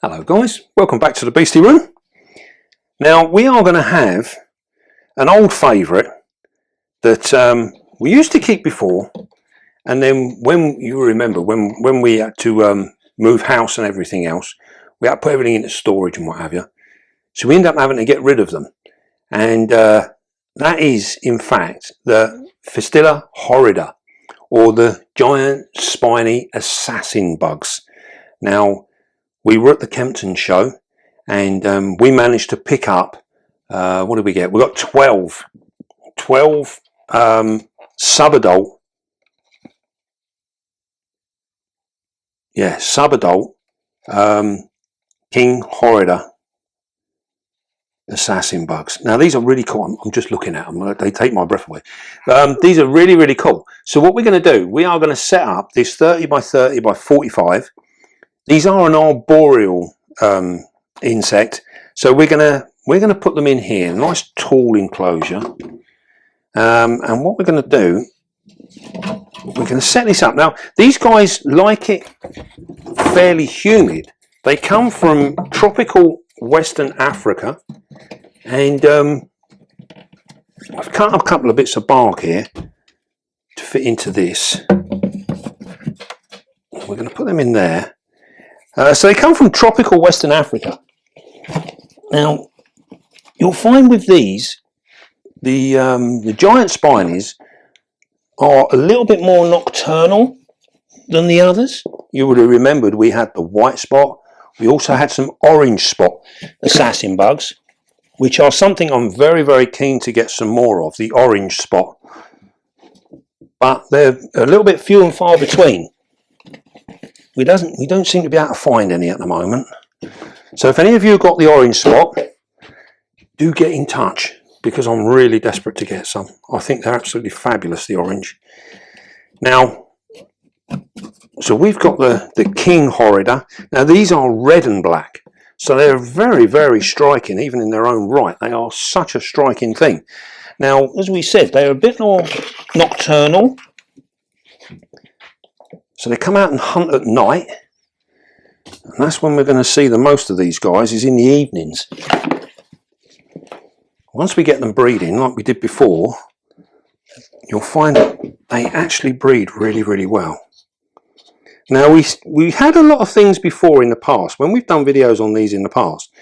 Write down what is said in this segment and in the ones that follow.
Hello guys, welcome back to the Beastie Room. Now we are going to have an old favourite that we used to keep before, and then when you remember when we had to move house and everything else, we had to put everything into storage and what have you, so we end up having to get rid of them, and that is in fact the Psyttala horrida, or the giant spiny assassin bugs. Now we were at the Kempton show, and we managed to pick up, what did we get? We got 12 subadult, king horrida assassin bugs. Now these are really cool. I'm just looking at them, they take my breath away. These are really cool. So what we're going to do, we are going to set up this 30 by 30 by 45. These are an arboreal insect, so we're gonna put them in here, nice tall enclosure, and what we're going to do, we're going to set this up. Now these guys like it fairly humid. They come from tropical Western Africa, and I've cut up a couple of bits of bark here to fit into this. We're going to put them in there. So they come from tropical Western Africa. Now you'll find with these, the giant spinies are a little bit more nocturnal than the others. You would have remembered we had the white spot. We also had some orange spot assassin bugs, which are something I'm very keen to get some more of, the orange spot. But they're a little bit few and far between. We don't seem to be able to find any at the moment. So if any of you have got the orange spot, do get in touch, because I'm really desperate to get some. I think they're absolutely fabulous, the orange. Now, so we've got the king horrida. Now these are red and black, so they're very striking, even in their own right. They are such a striking thing. Now, as we said, they're a bit more nocturnal. So they come out and hunt at night, and that's when we're going to see the most of these guys, is in the evenings. Once we get them breeding like we did before, you'll find that they actually breed really well. Now we had a lot of things before in the past, when we've done videos on these in the past,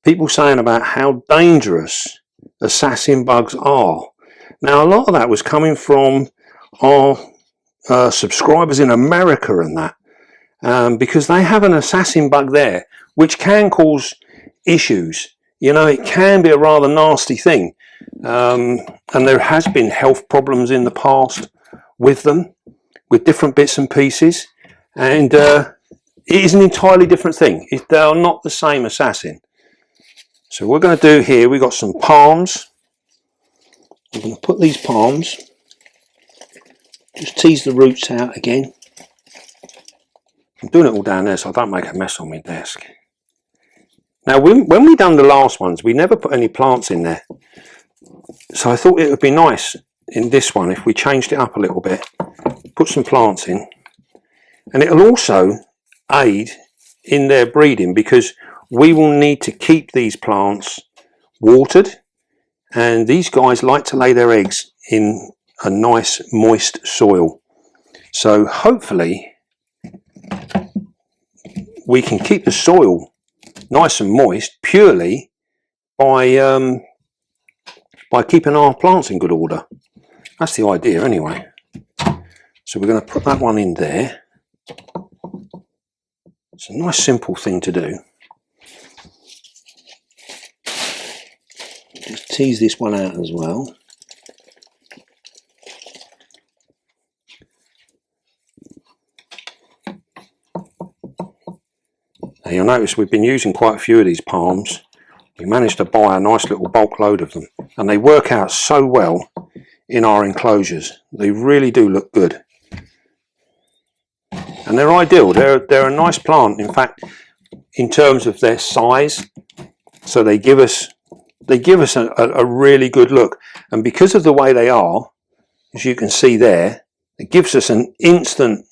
people saying about how dangerous assassin bugs are. Now a lot of that was coming from our subscribers in America and that, because they have an assassin bug there which can cause issues. You know, it can be a rather nasty thing, and there has been health problems in the past with them, with different bits and pieces, and it is an entirely different thing. They are not the same assassin. So what we're going to do here, we've got some palms. We're going to put these palms, just tease the roots out again. I'm doing it all down there so I don't make a mess on my desk. Now when we done the last ones, we never put any plants in there. So I thought it would be nice in this one if we changed it up a little bit, put some plants in. And it'll also aid in their breeding, because we will need to keep these plants watered, and these guys like to lay their eggs in a nice moist soil. So hopefully we can keep the soil nice and moist purely by keeping our plants in good order. That's the idea anyway. So we're going to put that one in there. It's a nice simple thing to do. Just tease this one out as well. Now you'll notice we've been using quite a few of these palms. We managed to buy a nice little bulk load of them, and they work out so well in our enclosures. They really do look good, and they're ideal. They're a nice plant, in fact, in terms of their size. So they give us a really good look, and because of the way they are, as you can see there, it gives us an instant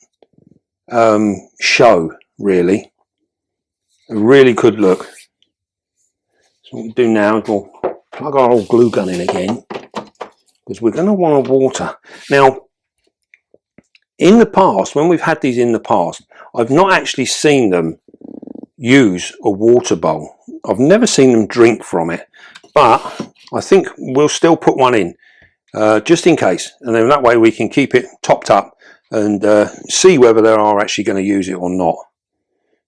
show, really. A really good look. So what we'll do now is we'll plug our old glue gun in again, because we're going to want to water. Now, in the past, when we've had these in the past, I've not actually seen them use a water bowl. I've never seen them drink from it, but I think we'll still put one in just in case, and then that way we can keep it topped up and see whether they are actually going to use it or not.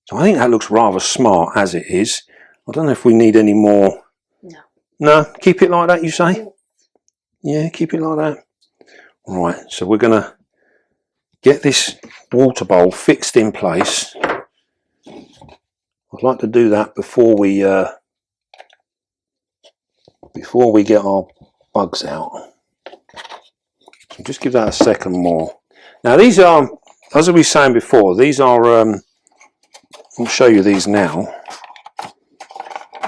So I think that looks rather smart as it is. I don't know if we need any more. No, keep it like that, you say? Yeah, keep it like that. Right, so we're going to get this water bowl fixed in place. I'd like to do that before we get our bugs out. So just give that a second more. Now these are, as I was saying before, these are, I'll show you these now.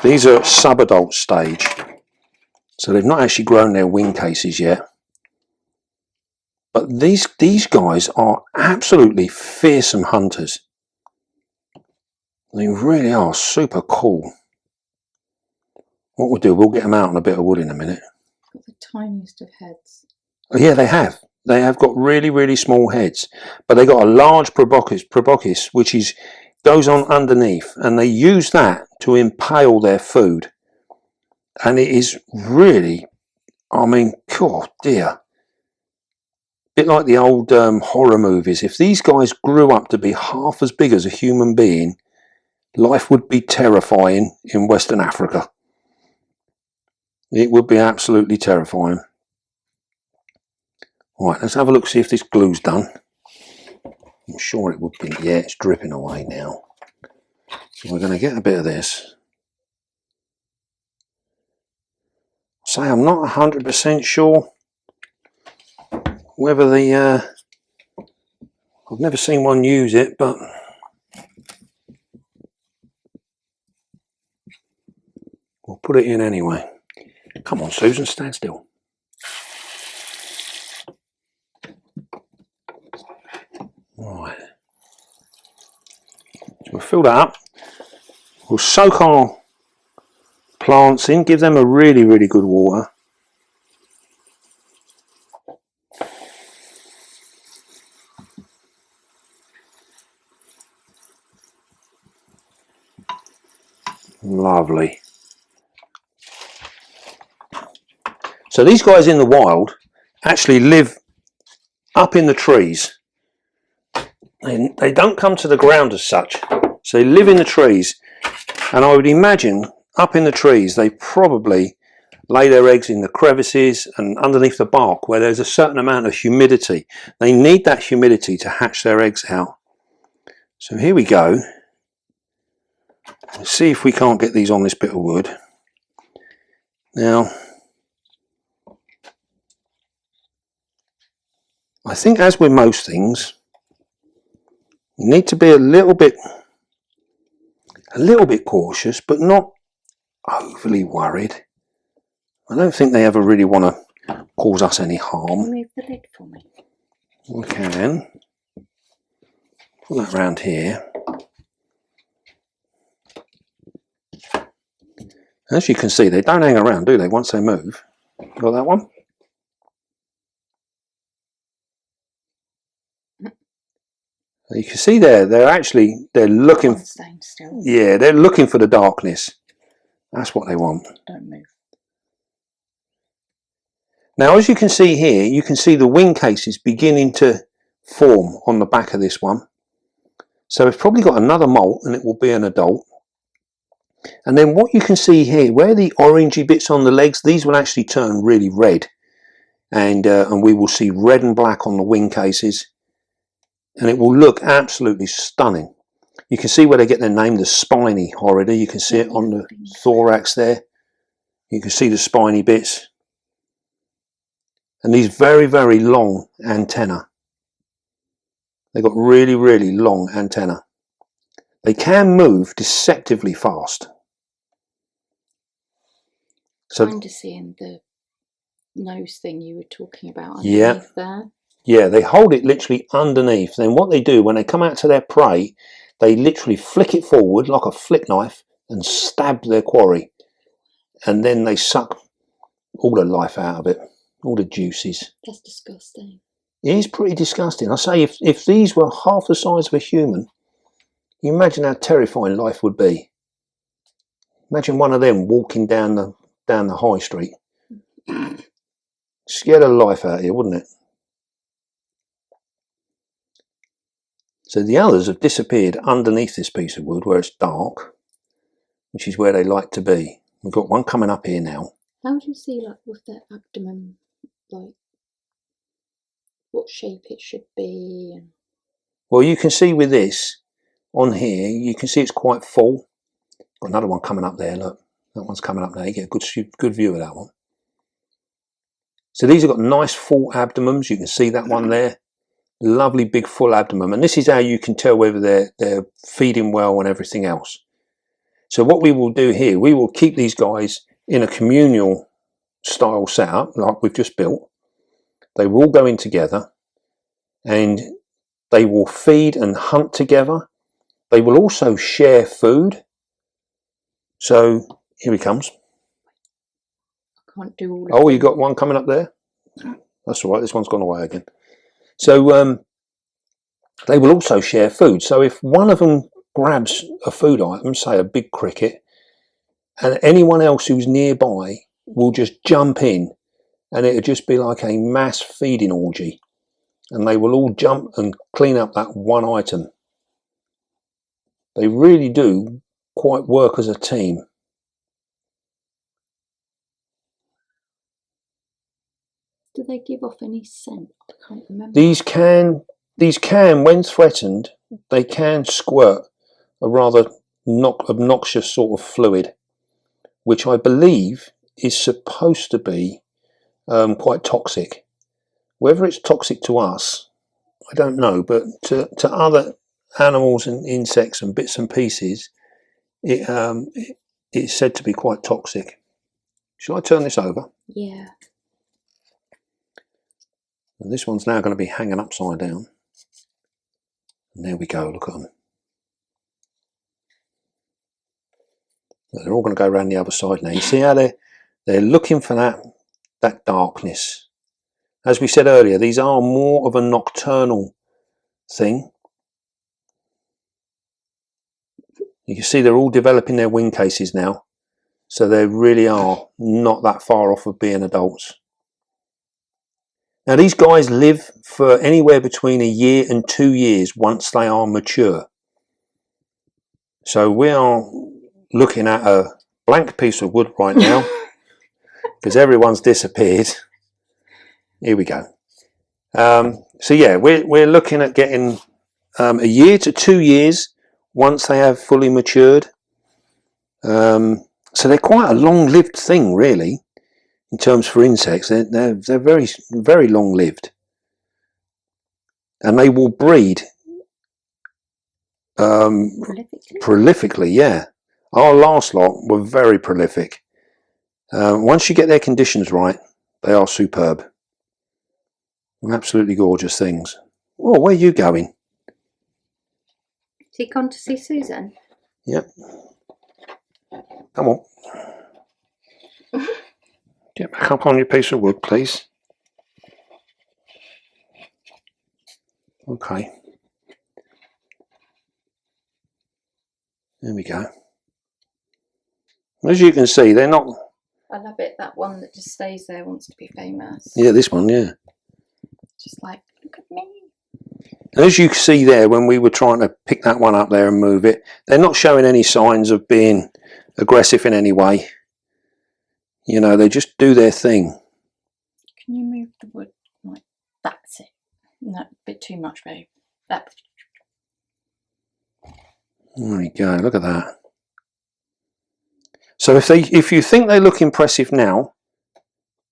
These are sub-adult stage. So they've not actually grown their wing cases yet. But these guys are absolutely fearsome hunters. They really are super cool. What we'll do, we'll get them out on a bit of wood in a minute. Got the tiniest of heads. Oh, yeah, they have. They have got really, really small heads. But they got a large proboscis, which goes on underneath. And they use that to impale their food. And it is really, I mean, oh dear. Bit like the old horror movies. If these guys grew up to be half as big as a human being, life would be terrifying in Western Africa. It would be absolutely terrifying. Right, let's have a look, see if this glue's done. I'm sure it would be. Yeah, it's dripping away now. So we're going to get a bit of this. Say I'm not 100% sure whether the I've never seen one use it, but we'll put it in anyway. Come on, Susan, stand still. Right. So we'll fill that up. We'll soak our plants in, give them a really, really good water. Lovely. So these guys in the wild actually live up in the trees. They don't come to the ground as such. So they live in the trees. And I would imagine up in the trees they probably lay their eggs in the crevices and underneath the bark where there's a certain amount of humidity. They need that humidity to hatch their eggs out. So here we go. Let's see if we can't get these on this bit of wood. Now, I think as with most things, you need to be a little bit cautious, but not overly worried. I don't think they ever really want to cause us any harm. Remove the lid for me. We can. Put that round here. As you can see, they don't hang around, do they, once they move? Got that one? You can see they're looking. Staying still. Yeah, they're looking for the darkness. That's what they want. Don't move. Now, as you can see here, you can see the wing cases beginning to form on the back of this one. So it's probably got another molt, and it will be an adult. And then what you can see here, where the orangey bits on the legs, these will actually turn really red, and we will see red and black on the wing cases, and it will look absolutely stunning. You can see where they get their name, the spiny horrida. You can see it on the thorax there. You can see the spiny bits, and these very, very long antennae. They've got really, really long antennae. They can move deceptively fast. So I'm just seeing the nose thing you were talking about yeah, underneath there. Yeah, they hold it literally underneath. Then what they do when they come out to their prey, they literally flick it forward like a flick knife and stab their quarry, and then they suck all the life out of it, all the juices. That's disgusting. It is pretty disgusting. I say, if these were half the size of a human, you imagine how terrifying life would be. Imagine one of them walking down the high street. Scared the life out of you, wouldn't it? So the others have disappeared underneath this piece of wood where it's dark, which is where they like to be. We've got one coming up here now. How do you see, like, with their abdomen, like, what shape it should be? And... Well, you can see with this on here, you can see it's quite full. Got another one coming up there, look. That one's coming up there. You get a good view of that one. So these have got nice full abdomens. You can see that one there. Lovely big full abdomen. And this is how you can tell whether they're feeding well and everything else. So what we will do here, we will keep these guys in a communal style setup like we've just built. They will all go in together and they will feed and hunt together. They will also share food. So here he comes. I can't do all of Oh, them. you got one coming up there? That's all right, this one's gone away again. So they will also share food. So if one of them grabs a food item, say a big cricket, and anyone else who's nearby will just jump in, and it'll just be like a mass feeding orgy. And they will all jump and clean up that one item. They really do quite work as a team. Do they give off any scent? I can't remember. These can, when threatened, they can squirt a rather obnoxious sort of fluid, which I believe is supposed to be quite toxic. Whether it's toxic to us, I don't know, but to other animals and insects and bits and pieces, it's said to be quite toxic. Shall I turn this over? Yeah. And this one's now going to be hanging upside down. And there we go, look at them. They're all going to go around the other side now. You see how they're looking for that darkness. As we said earlier, these are more of a nocturnal thing. You can see they're all developing their wing cases now. So they really are not that far off of being adults. Now these guys live for anywhere between 1 year and 2 years once they are mature. So we are looking at a blank piece of wood right now because everyone's disappeared. Here we go. So yeah, we're looking at getting 1 year to 2 years once they have fully matured. So they're quite a long-lived thing, really. In terms for insects, they're very, very long-lived, and they will breed prolifically. Yeah, our last lot were very prolific. Once you get their conditions right, they are superb. Absolutely gorgeous things. Oh, where are you going? Has he gone to see Susan? Yep. Come on. Get back up on your piece of wood, please. Okay. There we go. As you can see, they're not... I love it, that one that just stays there wants to be famous. Yeah, this one, yeah. Just like, look at me. As you can see there, when we were trying to pick that one up there and move it, they're not showing any signs of being aggressive in any way. You know, they just do their thing. Can you move the wood? Like, that's it. No, a bit too much, babe. That. There we go, look at that. So if you think they look impressive now,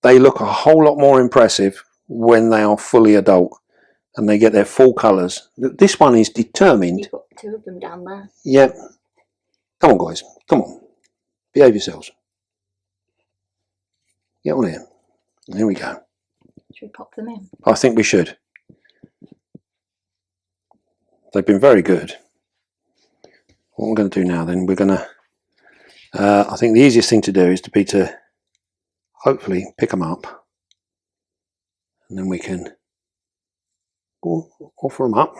they look a whole lot more impressive when they are fully adult and they get their full colours. This one is determined. You've got 2 of them down there. Yep. Come on, guys. Come on. Behave yourselves. Get on here. There we go. Should we pop them in? I think we should. They've been very good. what we're going to do now then, we're going to, I think the easiest thing to do is to hopefully pick them up, and then we can offer them up.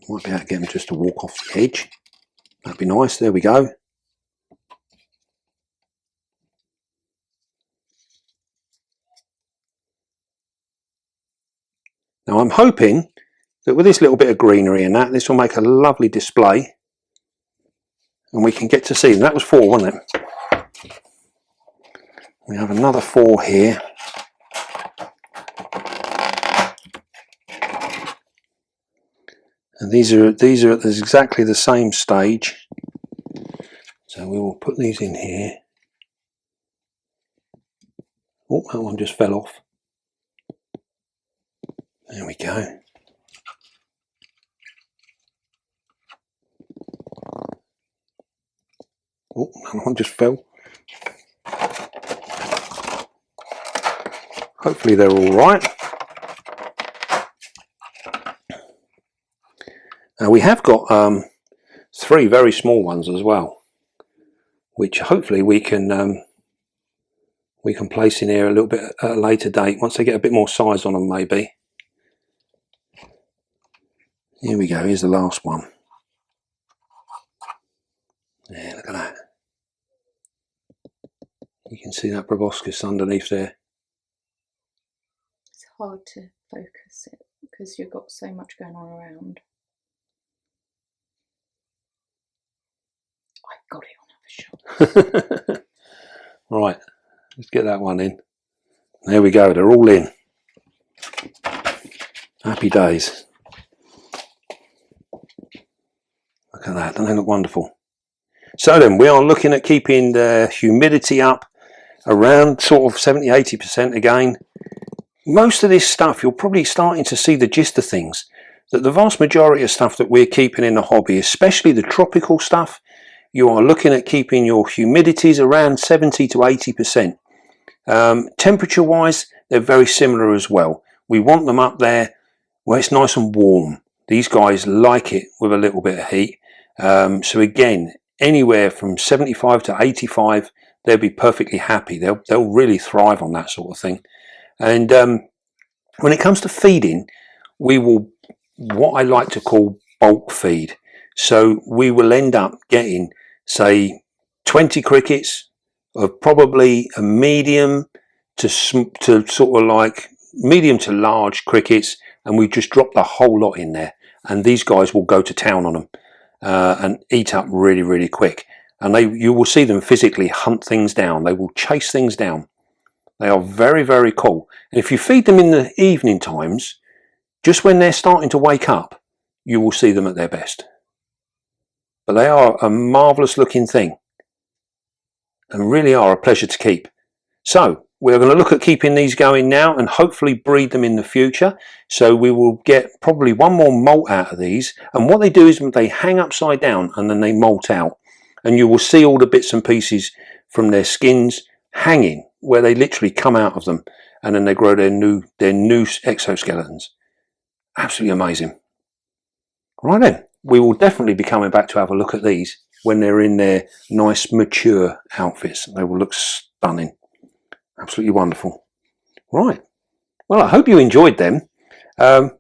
Might be able to get them just to walk off the edge. That'd be nice. There we go. Now I'm hoping that with this little bit of greenery and that, this will make a lovely display, and we can get to see them. That was 4, wasn't it? We have another 4 here. And these are at exactly the same stage. So we will put these in here. Oh, that one just fell off. There we go. Oh, that one just fell. Hopefully they're all right. Now we have got 3 very small ones as well, which hopefully we can place in here a little bit at a later date once they get a bit more size on them, maybe. Here we go. Here's the last one. Yeah, look at that. You can see that proboscis underneath there. It's hard to focus it because you've got so much going on around. I've got it on other shot. Right, let's get that one in. There we go, they're all in. Happy days. Look at that, don't they look wonderful? So then, we are looking at keeping the humidity up around sort of 70–80% again. Most of this stuff, you're probably starting to see the gist of things, that the vast majority of stuff that we're keeping in the hobby, especially the tropical stuff, you are looking at keeping your humidities around 70–80%. Temperature wise, they're very similar as well. We want them up there where it's nice and warm. These guys like it with a little bit of heat. So again, anywhere from 75 to 85, they'll be perfectly happy. They'll really thrive on that sort of thing. And when it comes to feeding, we will, what I like to call, bulk feed. So we will end up getting, say, 20 crickets of probably a medium to sort of like medium to large crickets, and we just drop the whole lot in there, and these guys will go to town on them and eat up really, really quick. And you will see them physically hunt things down. They will chase things down. They are very, very cool. And if you feed them in the evening times, just when they're starting to wake up, you will see them at their best. But they are a marvellous looking thing and really are a pleasure to keep. So we're going to look at keeping these going now and hopefully breed them in the future. So we will get probably 1 more molt out of these, and what they do is they hang upside down and then they molt out, and you will see all the bits and pieces from their skins hanging where they literally come out of them, and then they grow their new exoskeletons. Absolutely amazing. Right then, we will definitely be coming back to have a look at these when they're in their nice mature outfits. They will look stunning. Absolutely wonderful. Right. Well, I hope you enjoyed them.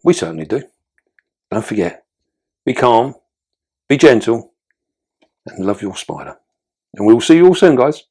We certainly do. Don't forget, be calm, be gentle, and love your spider. And we will see you all soon, guys.